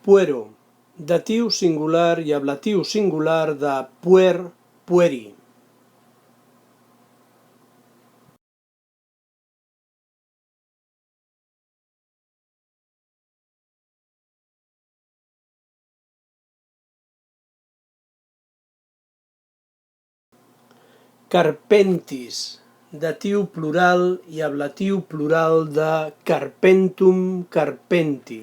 Puero, datiu singular i ablatiu singular de puer, pueri. Carpentis, datiu plural i ablatiu plural de carpentum, carpenti.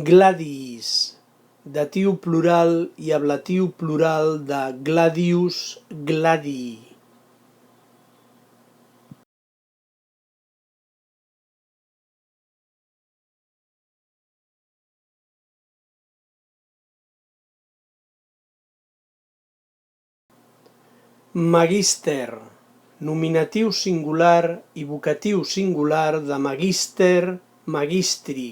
Gladiis, datiu plural i ablatiu plural de gladius, gladii. Magister, nominatiu singular i vocatiu singular de magíster, magistri.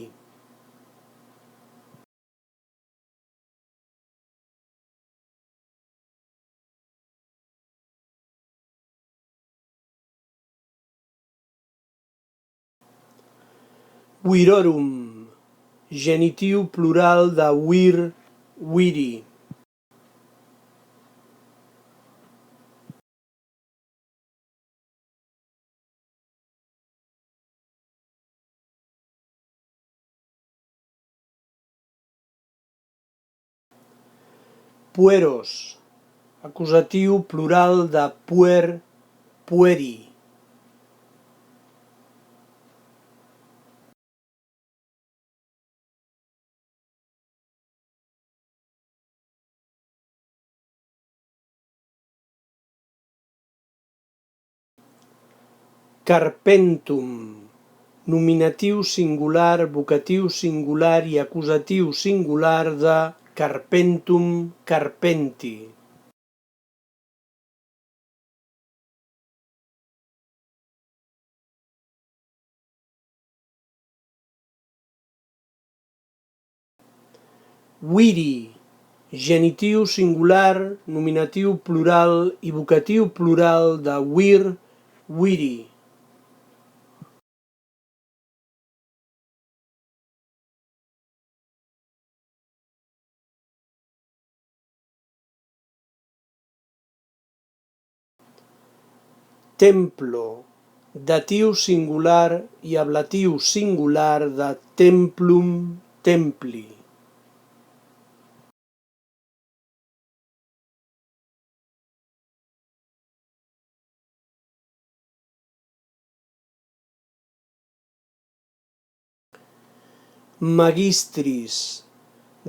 Virorum, genitiu plural de vir, viri. Pueros, acusatiu plural de puer, pueri. Carpentum, nominatiu singular, vocatiu singular i acusatiu singular de carpentum, carpenti. Viri, genitiu singular, nominatiu plural i vocatiu plural de vir, viri. Templo, datiu singular i ablatiu singular de templum, templi. Magistris,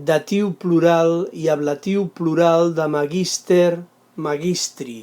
datiu plural i ablatiu plural de magíster, magistri.